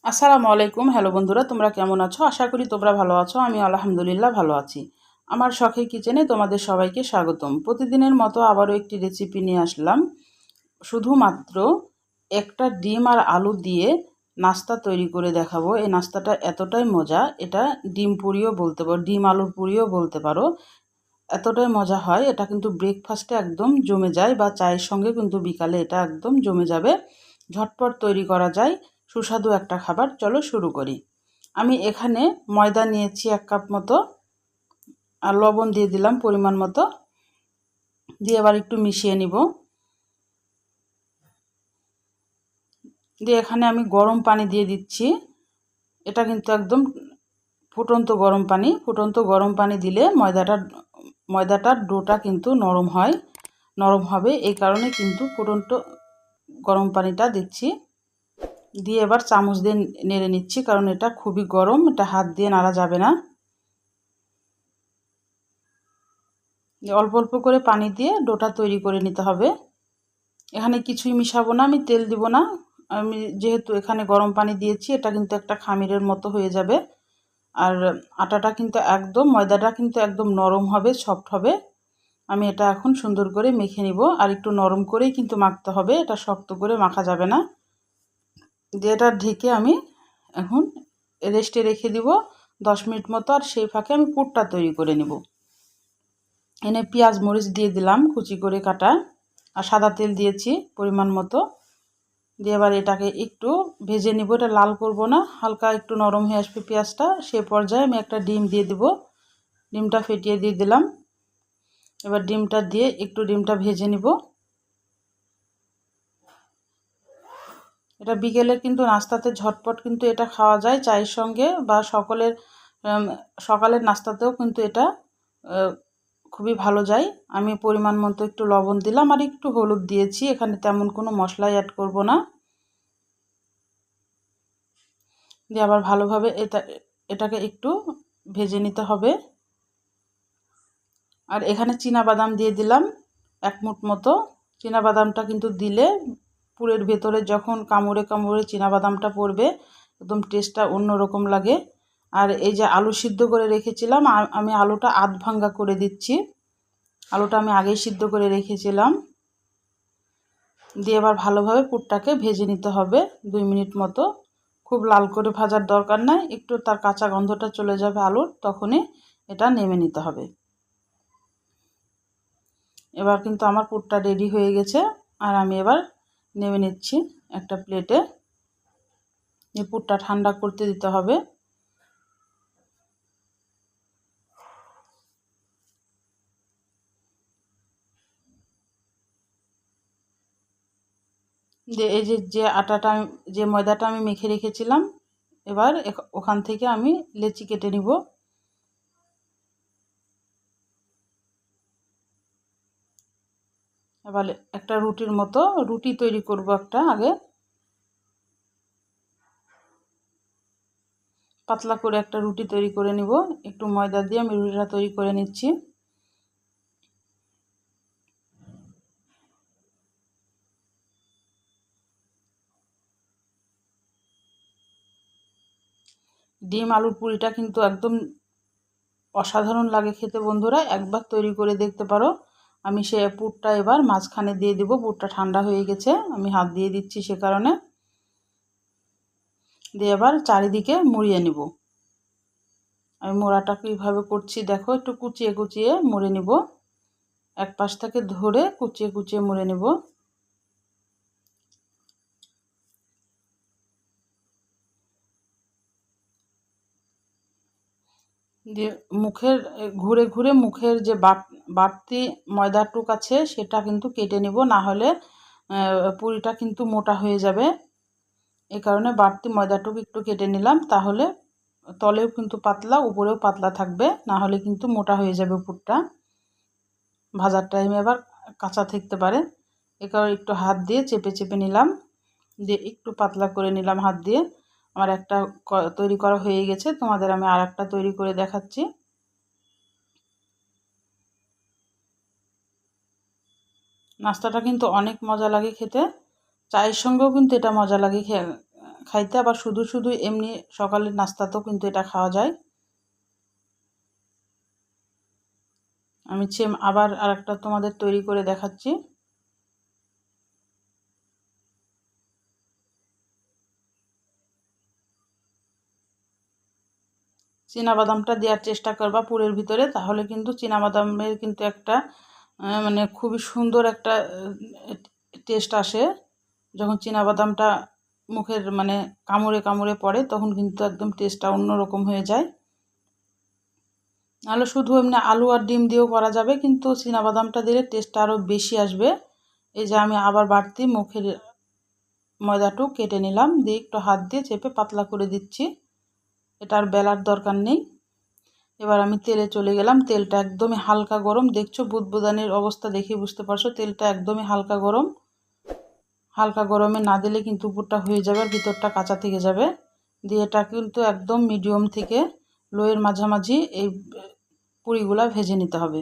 আসসালামু আলাইকুম। হ্যালো বন্ধুরা, তোমরা কেমন আছো? আশা করি তোমরা ভালো আছো। আমি আলহামদুলিল্লাহ ভালো আছি। আমার শখের কিচেনে তোমাদের সবাইকে স্বাগতম। প্রতিদিনের মতো আবারও একটি রেসিপি নিয়ে আসলাম। শুধুমাত্র একটা ডিম আর আলু দিয়ে নাস্তা তৈরি করে দেখাবো। এই নাস্তাটা এতটাই মজা, এটা ডিম পুরিও বলতে পারো, ডিম আলুর পুরিও বলতে পারো। এতটাই মজা হয়, এটা কিন্তু ব্রেকফাস্টে একদম জমে যায় বা চায়ের সঙ্গে কিন্তু বিকালে এটা একদম জমে যাবে। ঝটপট তৈরি করা যায় সুস্বাদু একটা খাবার। চলো শুরু করি। আমি এখানে ময়দা নিয়েছি 1 কাপ মতো, আর লবণ দিয়ে দিলাম পরিমাণ মতো, দিয়ে আবার একটু মিশিয়ে নিব। দিয়ে এখানে আমি গরম পানি দিয়ে দিচ্ছি। এটা কিন্তু একদম ফুটন্ত গরম পানি দিলে ময়দাটার ডোটা কিন্তু নরম হয়, নরম হবে। এই কারণে কিন্তু ফুটন্ত গরম পানিটা দিচ্ছি। দিয়ে এবার চামচ দিয়ে নেড়ে নিচ্ছি, কারণ এটা খুবই গরম, এটা হাত দিয়ে নাড়া যাবে না। অল্প অল্প করে পানি দিয়ে ডোটা তৈরি করে নিতে হবে। এখানে কিছুই মিশাবো না, আমি তেল দিব না। আমি যেহেতু এখানে গরম পানি দিয়েছি, এটা কিন্তু একটা খামিরের মতো হয়ে যাবে। আর আটাটা কিন্তু একদম, ময়দাটা কিন্তু একদম নরম হবে, সফট হবে। আমি এটা এখন সুন্দর করে মেখে নিব। আর একটু নরম করেই কিন্তু মাখতে হবে, এটা শক্ত করে মাখা যাবে না। দিয়ে এটা ঢেকে আমি এখন রেস্টে রেখে দিব 10 মিনিট মতো। আর সেই ফাঁকে আমি পুরটা তৈরি করে নিব। এনে পেঁয়াজ মরিচ দিয়ে দিলাম কুচি করে কাটা, আর সাদা তেল দিয়েছি পরিমাণ মতো। দিয়ে এবার এটাকে একটু ভেজে নিব। এটা লাল করব না, হালকা একটু নরম হয়ে আসবে পেঁয়াজটা। সে পর্যায়ে আমি একটা ডিম দিয়ে দিব। ডিমটা ফেটিয়ে দিয়ে দিলাম। এবার ডিমটা ভেজে নিব। এটা বিকেলের কিন্তু নাস্তাতে ঝটপট কিন্তু এটা খাওয়া যায় চায়ের সঙ্গে, বা সকালের নাস্তাতেও কিন্তু এটা খুবই ভালো যায়। আমি পরিমাণ মতো একটু লবণ দিলাম আর একটু হলুদ দিয়েছি। এখানে তেমন কোনো মশলাই অ্যাড করব না। দিয়ে আবার ভালোভাবে এটাকে একটু ভেজে নিতে হবে। আর এখানে বাদাম দিয়ে দিলাম 1 মুঠ মতো। বাদামটা কিন্তু দিলে পুরের ভেতরে যখন কামড়ে কামড়ে বাদামটা পড়বে, একদম টেস্টটা অন্যরকম লাগে। আর এই যে আলু সিদ্ধ করে রেখেছিলাম, আমি আলুটা আধ ভাঙ্গা করে দিচ্ছি। আলুটা আমি আগেই সিদ্ধ করে রেখেছিলাম। দিয়ে এবার ভালোভাবে পুরটাকে ভেজে নিতে হবে 2 মিনিট মতো। খুব লাল করে ভাজার দরকার নাই, একটু তার কাঁচা গন্ধটা চলে যাবে আলুর, তখনই এটা নেমে নিতে হবে। এবার কিন্তু আমার পুরটা রেডি হয়ে গেছে। আর আমি এবার নেমে নিচ্ছি একটা প্লেটে। এই পুরটা ঠান্ডা করতে দিতে হবে। এই যে ময়দাটা আমি মেখে রেখেছিলাম, এবার ওখান থেকে আমি লেচি কেটে নিব। এবার একটা রুটির মতো রুটি তৈরি করব একটা আগে। পাতলা করে একটা রুটি তৈরি করে নিব। একটু ময়দা দিয়ে আমি রুটিটা তৈরি করে নিচ্ছি। ডিম আলুর পুরিটা কিন্তু একদম অসাধারণ লাগে খেতে বন্ধুরা, একবার তৈরি করে দেখতে পারো। আমি সে পুরটা এবার মাঝখানে দিয়ে দিব। পুরটা ঠান্ডা হয়ে গেছে, আমি হাত দিয়ে দিচ্ছি সে কারণে। দিয়ে এবার চারিদিকে মুড়িয়ে নিব। আমি মোড়াটা কীভাবে করছি দেখো, একটু কুচিয়ে কুচিয়ে মুড়ে নিব। এক পাশ থেকে ধরে কুচিয়ে কুচিয়ে মুড়ে নিব। দিয়ে ঘুরে ঘুরে মুখের যে বাড়তি ময়দাটুক আছে সেটা কিন্তু কেটে নিব, না হলে পুরিটা কিন্তু মোটা হয়ে যাবে। এই কারণে বাড়তি ময়দাটুকু একটু কেটে নিলাম, তাহলে তলেও কিন্তু পাতলা, উপরেও পাতলা থাকবে, না হলে কিন্তু মোটা হয়ে যাবে পুরটা। ভাজার টাইমে আবার কাঁচা থাকতে পারে। এ কারণে একটু হাত দিয়ে চেপে চেপে নিলাম, দিয়ে একটু পাতলা করে নিলাম হাত দিয়ে। আমার একটা তৈরি করা হয়ে গেছে, তোমাদের আমি আর একটা তৈরি করে দেখাচ্ছি। নাস্তাটা কিন্তু অনেক মজা লাগে খেতে, চায়ের সঙ্গেও কিন্তু এটা মজা লাগে খাইতে, আবার শুধু শুধু এমনি সকালের নাস্তাতেও কিন্তু এটা খাওয়া যায়। আমি সেম আবার আরেকটা তোমাদের তৈরি করে দেখাচ্ছি। চীনাবাদামটা দেওয়ার চেষ্টা করবা পুরের ভিতরে, তাহলে কিন্তু চীনাবাদামের কিন্তু একটা মানে খুবই সুন্দর একটা টেস্ট আসে। যখন চীনাবাদামটা মুখের মানে কামড়ে কামড়ে পড়ে তখন কিন্তু একদম টেস্টটা অন্যরকম হয়ে যায়। নাহলে শুধু এমনি আলু আর ডিম দিয়েও করা যাবে, কিন্তু চীনাবাদামটা দিলে টেস্টটা আরও বেশি আসবে। এই যে আমি আবার বাড়তি মুখের ময়দাটু কেটে নিলাম, দিয়ে একটু হাত দিয়ে চেপে পাতলা করে দিচ্ছি। এটা আর বেলার দরকার নেই। এবার আমি তেলে চলে গেলাম। তেলটা একদমই হালকা গরম, দেখছো বুদবুদানির অবস্থা দেখে বুঝতে পারছো তেলটা একদমই হালকা গরম। হালকা গরমে না দিলে কিন্তু উপরটা হয়ে যাবে আর ভিতরটা কাঁচা থেকে যাবে। দিয়ে এটা কিন্তু একদম মিডিয়াম থেকে লোয়ের মাঝামাঝি এই পুরিগুলা ভেজে নিতে হবে।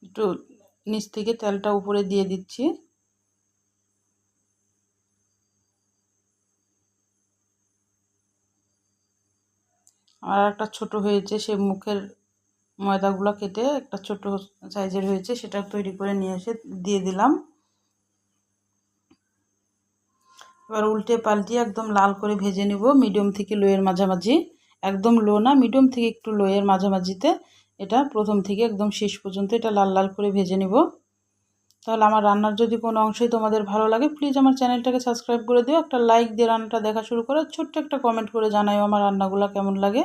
একটু নিচ থেকে তেলটা উপরে দিয়ে দিচ্ছি। আর একটা ছোট হয়েছে, সে মুখের ময়দাগুলো কেটে একটা ছোট সাইজের হয়েছে, সেটা তৈরি করে নিয়ে এসে দিয়ে দিলাম। এবার উল্টে পাল্টিয়ে একদম লাল করে ভেজে নিব মিডিয়াম থেকে লোয়ের মাঝামাঝি। একদম লো না, মিডিয়াম থেকে একটু লোয়ের মাঝামাঝিতে এটা প্রথম থেকে একদম শেষ পর্যন্ত এটা লাল লাল করে ভেজে নিব। তাহলে আমার রান্নার যদি কোনো অংশই তোমাদের ভালো লাগে, প্লিজ আমার চ্যানেলটাকে সাবস্ক্রাইব করে দিও, একটা লাইক দিয়ে রান্নাটা দেখা শুরু করো, ছোট্ট একটা কমেন্ট করে জানাও আমার রান্নাগুলো কেমন লাগে।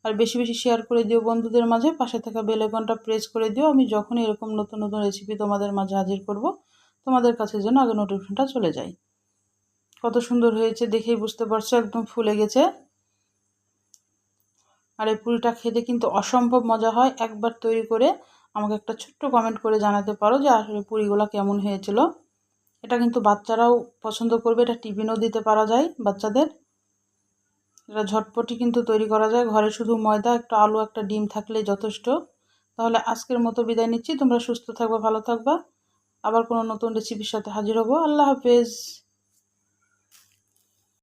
আর বেশি বেশি শেয়ার করে দিও বন্ধুদের মাঝে, পাশে থাকা বেল আইকনটা প্রেস করে দিও। আমি যখনই এরকম নতুন নতুন রেসিপি তোমাদের মাঝে হাজির করব, তোমাদের কাছে যেন আগে নোটিফিকেশনটা চলে যায়। কত সুন্দর হয়েছে দেখেই বুঝতে পারছো, একদম ফুলে গেছে। আর এই পুরিটা খেতে কিন্তু অসম্ভব মজা হয়। একবার তৈরি করে আমাকে একটা ছোট্ট কমেন্ট করে জানাতে পারো যে আসলে পুরিগুলো কেমন হয়েছিল। এটা কিন্তু বাচ্চারাও পছন্দ করবে, এটা টিফিনও দিতে পারা যায় বাচ্চাদের। এটা ঝটপটি কিন্তু তৈরি করা যায়, ঘরে শুধু ময়দা, একটা আলু, একটা ডিম থাকলেই যথেষ্ট। তাহলে আজকের মতো বিদায় নিচ্ছি, তোমরা সুস্থ থাকবা, ভালো থাকবা। আবার কোনো নতুন রেসিপির সাথে হাজির হব। আল্লাহ হাফেজ।